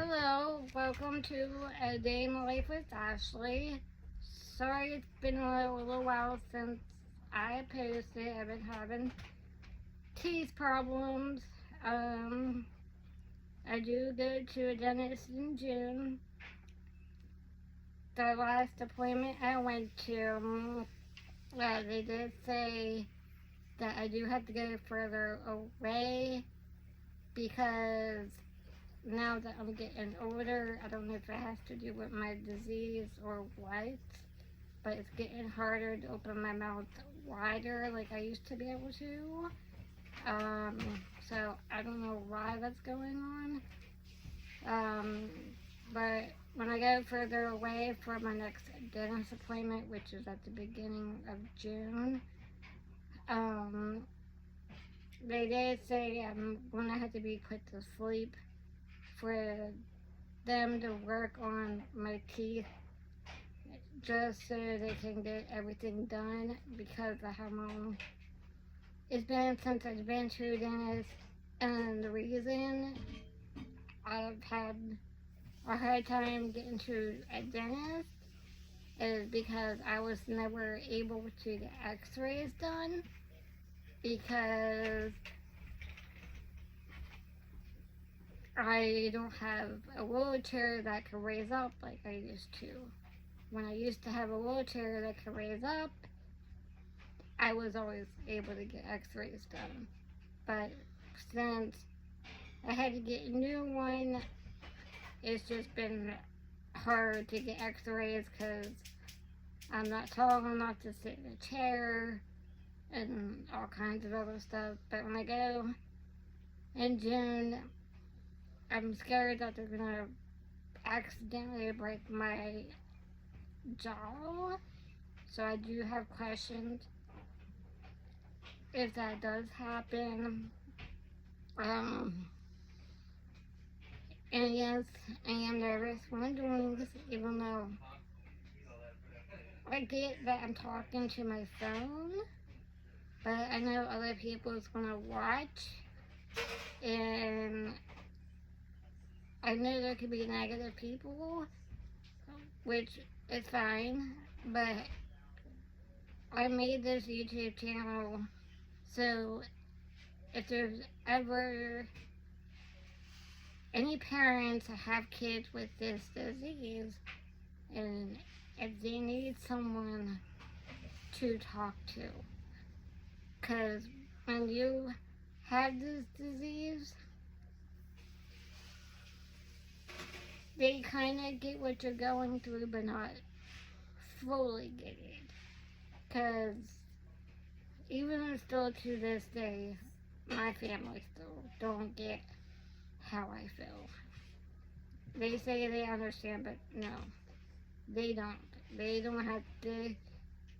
Hello, welcome to A Day in the Life with Ashley. Sorry it's been a little while since I posted. I've been having teeth problems. I do go to a dentist in June. The last appointment I went to, they did say that I do have to go further away because now that I'm getting older, I don't know if it has to do with my disease or what, but it's getting harder to open my mouth wider like I used to be able to. So I don't know why that's going on. But when I go further away for my next dentist appointment, which is at the beginning of June, they did say I'm going to have to be put to sleep for them to work on my teeth just so they can get everything done because of how long it's been since I've been to a dentist. And the reason I've had a hard time getting to a dentist is because I was never able to get x-rays done because I don't have a wheelchair that can raise up like I used to. When I used to have a wheelchair that could raise up, I was always able to get x-rays done. But since I had to get a new one, it's just been hard to get x-rays because I'm not tall enough to sit in a chair and all kinds of other stuff. But when I go in June, I'm scared that they're gonna accidentally break my jaw. So I do have questions if that does happen. And yes, I am nervous when I'm doing this, even though I get that I'm talking to my phone, but I know other people is gonna watch, and I know there could be negative people, which is fine, but I made this YouTube channel so if there's ever any parents that have kids with this disease and if they need someone to talk to, because when you have this disease, they kind of get what you're going through but not fully get it, because even still to this day my family still don't get how I feel. They say they understand, but no, they don't. They don't have to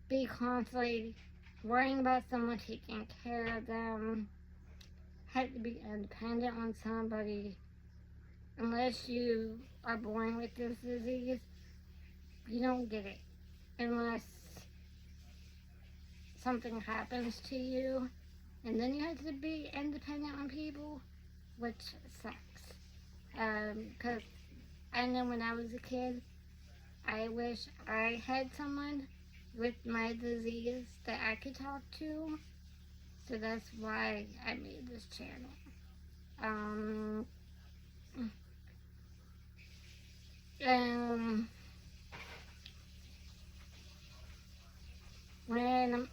be constantly worrying about someone taking care of them, have to be dependent on somebody. Unless you are born with this disease, you don't get it. Unless something happens to you, and then you have to be independent on people, which sucks. Because I know when I was a kid, I wish I had someone with my disease that I could talk to. So that's why I made this channel. When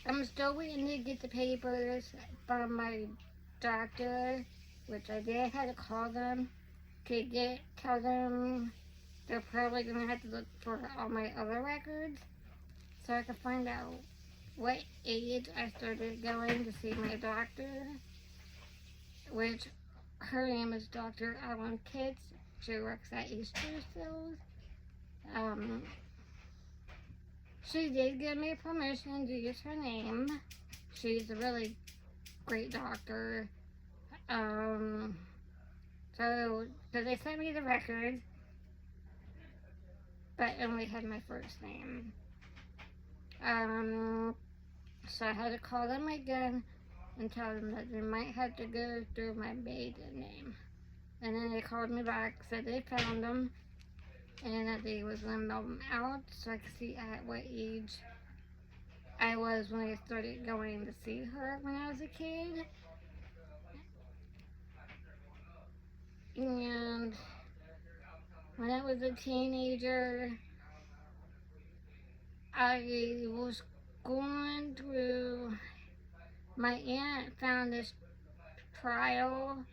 I'm still waiting to get the papers from my doctor, which I did have to call them to tell them they're probably going to have to look for all my other records so I can find out what age I started going to see my doctor, which her name is Dr. Ellen Kitts. She works at Easter Stills. She did give me permission to use her name. She's a really great doctor. So they sent me the records, but only had my first name. So I had to call them again and tell them that they might have to go through my maiden name. And then they called me back, said they found them, and that they was going to mail them out so I could see at what age I was when I started going to see her when I was a kid. And when I was a teenager, I was going through, my aunt found this trial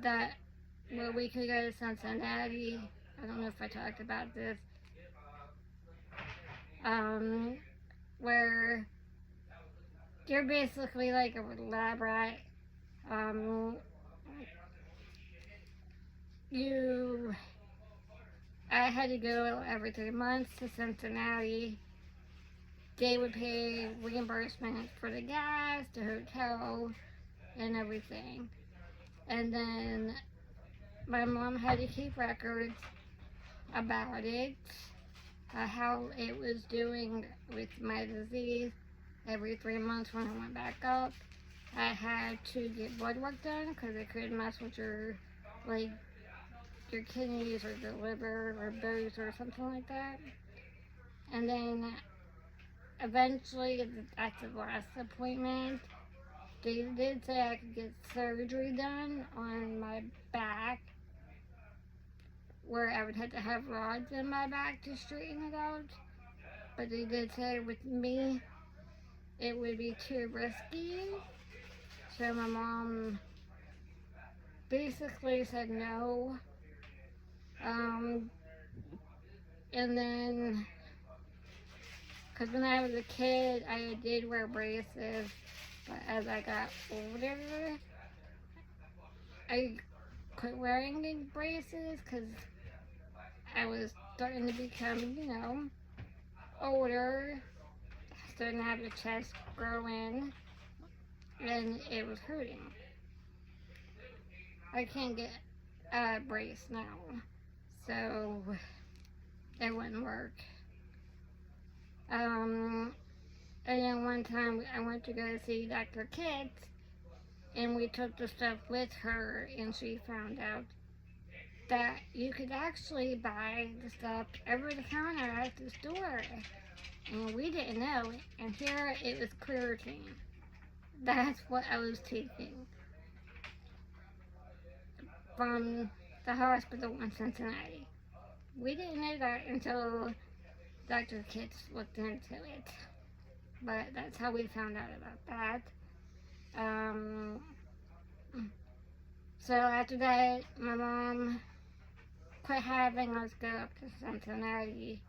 that where we could go to Cincinnati. I don't know if I talked about this. Where you're basically like a lab rat. Um, I had to go every 3 months to Cincinnati. They would pay reimbursement for the gas, the hotel, and everything. And then my mom had to keep records about it, how it was doing with my disease. Every 3 months when I went back up, I had to get blood work done because it could mess with your, like, your kidneys or the liver or both or something like that. And then eventually, at the last appointment, they did say I could get surgery done on my back, where I would have to have rods in my back to straighten it out. But they did say with me, it would be too risky. So my mom basically said no. And then, because when I was a kid, I did wear braces, but as I got older, I quit wearing the braces because I was starting to become, older, starting to have the chest grow in, and it was hurting. I can't get a brace now, so it wouldn't work. And then one time I went to go see Dr. Kitts, and we took the stuff with her, and she found out that you could actually buy the stuff over the counter at the store. And we didn't know, and here it was creatine. That's what I was taking from the hospital in Cincinnati. We didn't know that until Dr. Kitts looked into it. But that's how we found out about that. So after that, my mom quit having us go up to Cincinnati,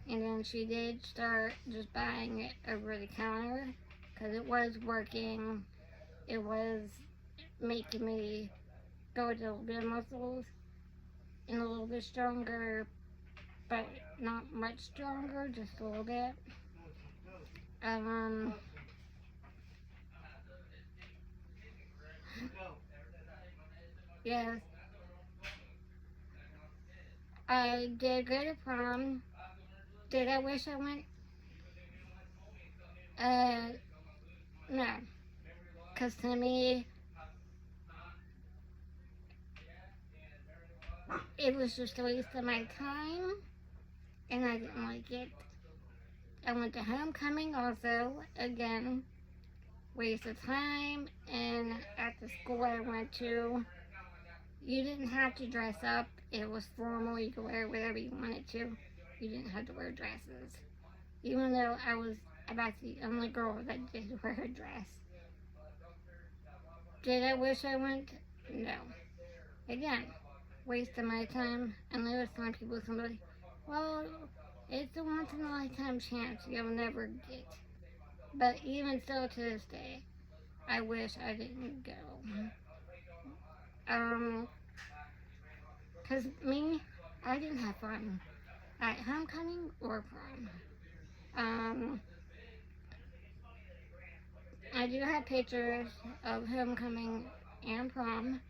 and then she did start just buying it over the counter because it was working. It was making me go with a little bit of muscles and a little bit stronger, but not much stronger, just a little bit. Yes, I did go to prom. Did I wish I went? No. Because to me, it was just a waste of my time, and I didn't like it. I went to homecoming also, again, waste of time, and at the school I went to, you didn't have to dress up. It was formal. You could wear whatever you wanted to. You didn't have to wear dresses. Even though I was about the only girl that did wear a dress. Did I wish I went? No. Again, waste of my time. And there was some people, somebody, well, it's a once in a lifetime chance you'll never get. But even still to this day, I wish I didn't go. Because me, I didn't have fun at homecoming or prom. I do have pictures of homecoming and prom.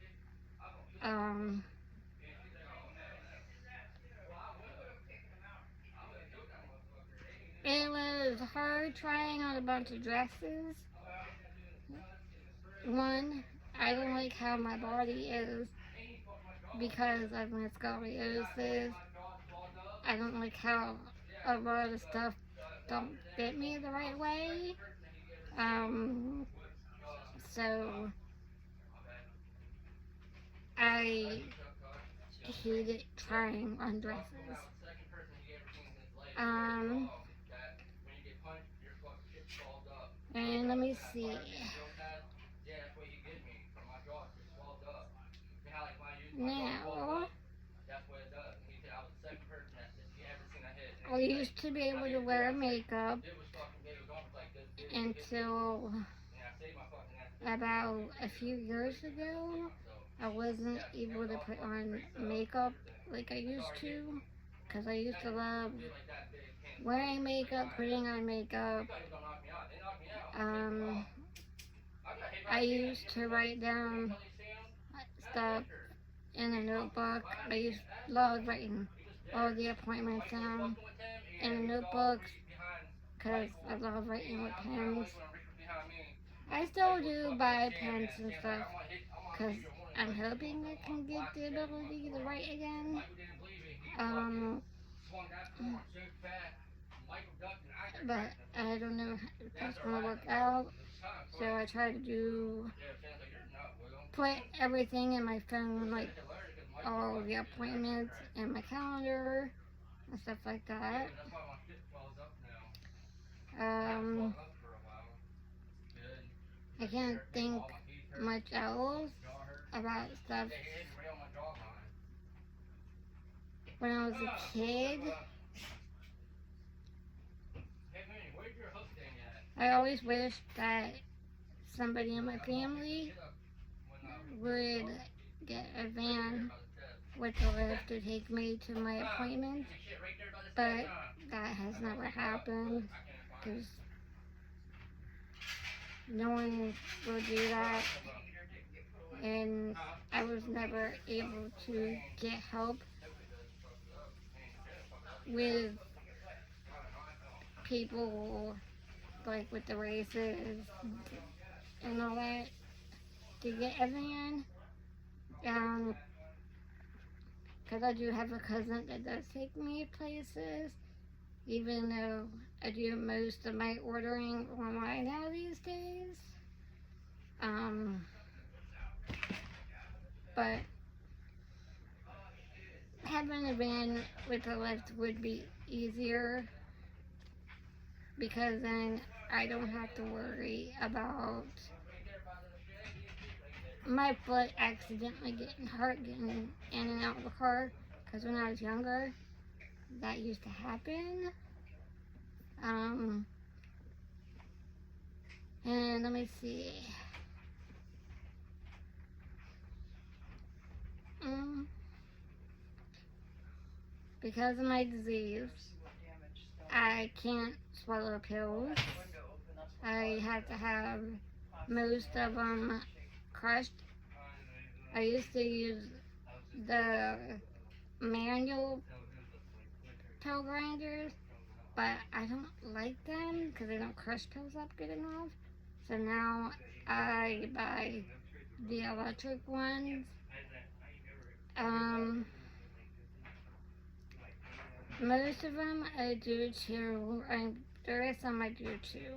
It was hard trying on a bunch of dresses. One, I don't like how my body is because of my scoliosis. I don't like how a lot of stuff don't fit me the right way. So I hated trying on dresses. Um, and let me see. Now, I used to be able to wear makeup until about a few years ago. I wasn't able to put on makeup like I used to, because I used to love wearing makeup, putting on makeup. Um, I used to write down stuff in a notebook. Love writing all the appointments down in the notebooks because I love writing with pens. I still do buy pens and stuff because I'm hoping I can get the ability to write again. But I don't know if that's going to work out. So I try to put everything in my phone, like all the appointments and my calendar and stuff like that. I can't think much else about stuff. When I was a kid, I always wished that somebody in my family would get a van with a lift to take me to my appointments, but that has never happened because no one will do that, and I was never able to get help with people like with the races and all that to get a van. Because I do have a cousin that does take me places, even though I do most of my ordering online now these days. But having a van with a lift would be easier because then I don't have to worry about my foot accidentally getting hurt getting in and out of the car, because when I was younger that used to happen. And let me see. Because of my disease, I can't swallow pills. I have to have most of them crushed. I used to use the manual pill grinders, but I don't like them because they don't crush pills up good enough. So now I buy the electric ones. Most of them I do too. There is some I do too.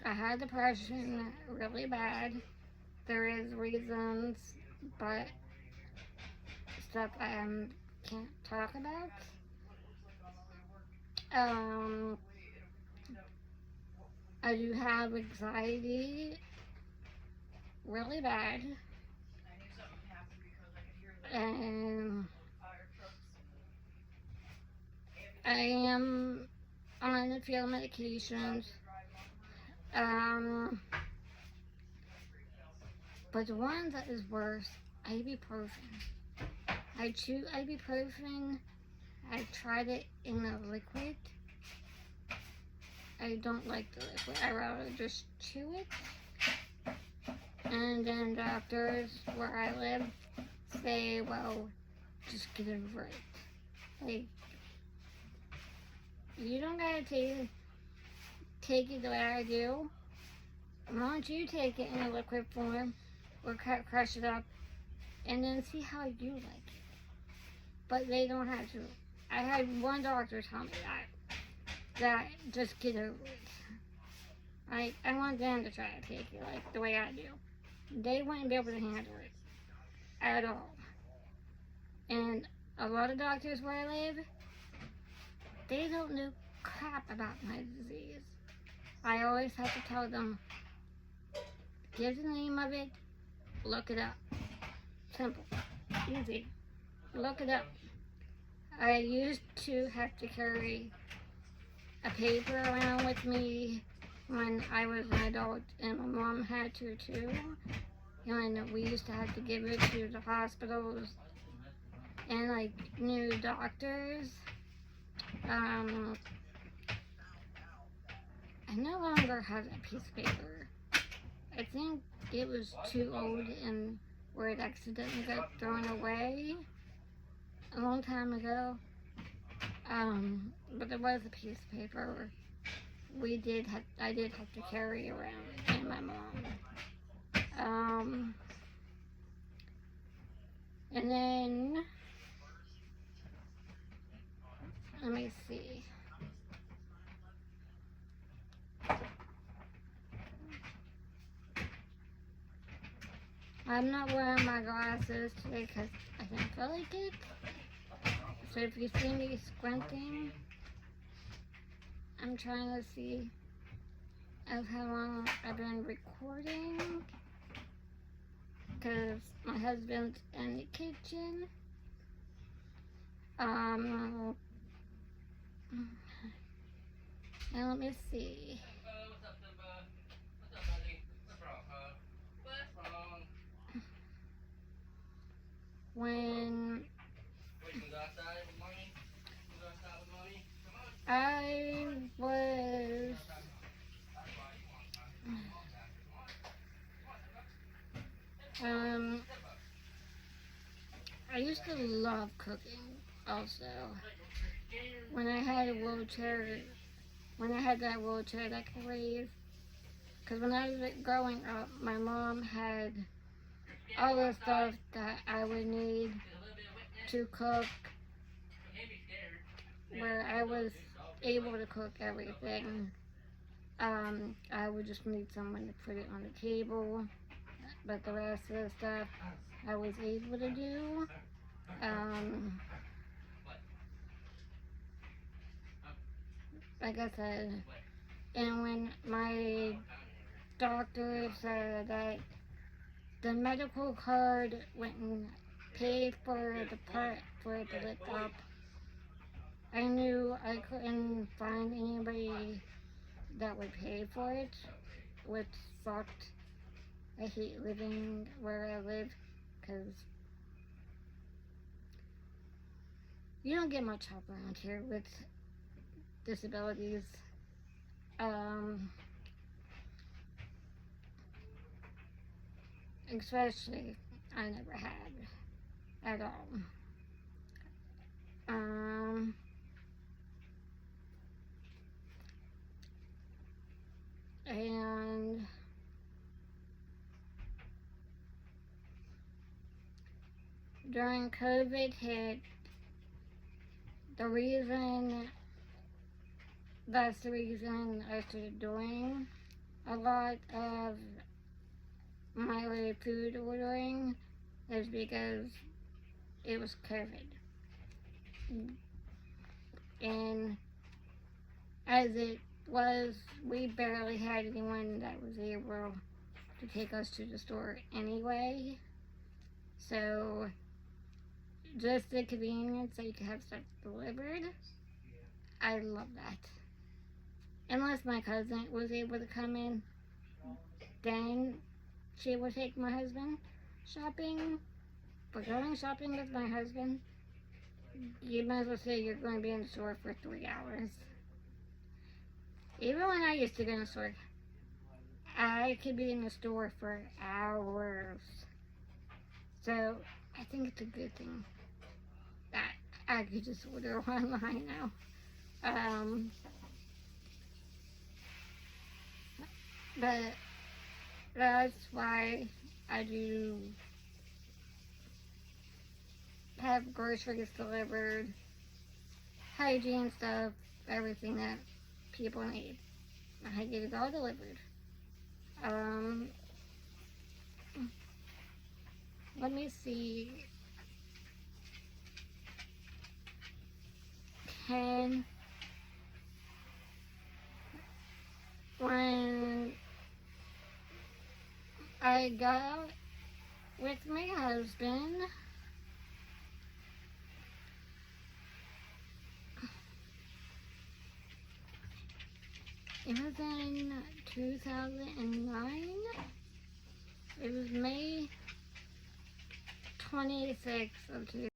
I had depression really bad. There is reasons, but stuff I can't talk about. I do have anxiety really bad. And I am on a few medications. But the one that is worse, ibuprofen. I chew ibuprofen. I tried it in a liquid. I don't like the liquid. I rather just chew it. And then doctors where I live say, well, just get over it. Like, you don't gotta take it the way I do. Why don't you take it in a liquid form or crush it up, and then see how you like it. But they don't have to. I had one doctor tell me that just get over it. I want them to try to take it like the way I do. They wouldn't be able to handle it at all. And a lot of doctors where I live, they don't know crap about my disease. I always have to tell them, give the name of it, look it up. Simple, easy, look it up. I used to have to carry a paper around with me when I was an adult, and my mom had to too. And we used to have to give it to the hospitals and like new doctors. I no longer have that piece of paper. I think it was too old and where it accidentally got thrown away a long time ago. But there was a piece of paper I did have to carry around, and my mom. And then, let me see. I'm not wearing my glasses today because I didn't feel like it. So if you see me squinting, I'm trying to see of how long I've been recording, because my husband's in the kitchen. And let me see. When I was I used to love cooking also. When I had a wheelchair, when I had that wheelchair that could raise, because when I was growing up, my mom had all the stuff that I would need to cook, where I was able to cook everything. I would just need someone to put it on the table, but the rest of the stuff I was able to do. Like I said, and when my doctor said that the medical card wouldn't pay for the part for it to lift up, I knew I couldn't find anybody that would pay for it, which sucked. I hate living where I live because you don't get much help around here with disabilities. Especially I never had at all. And during COVID hit, that's the reason I started doing a lot of my food ordering, is because it was COVID. And as it was, we barely had anyone that was able to take us to the store anyway. So just the convenience that you could have stuff delivered, I love that. Unless my cousin was able to come in, then she would take my husband shopping. But going shopping with my husband, you might as well say you're going to be in the store for 3 hours. Even when I used to go in the store, I could be in the store for hours. So I think it's a good thing that I could just order online now. But that's why I do have groceries delivered, hygiene stuff, everything that people need. I get it all delivered. Um, Let me see. Can when I got out with my husband, it was in 2009. It was May 26th of 2009.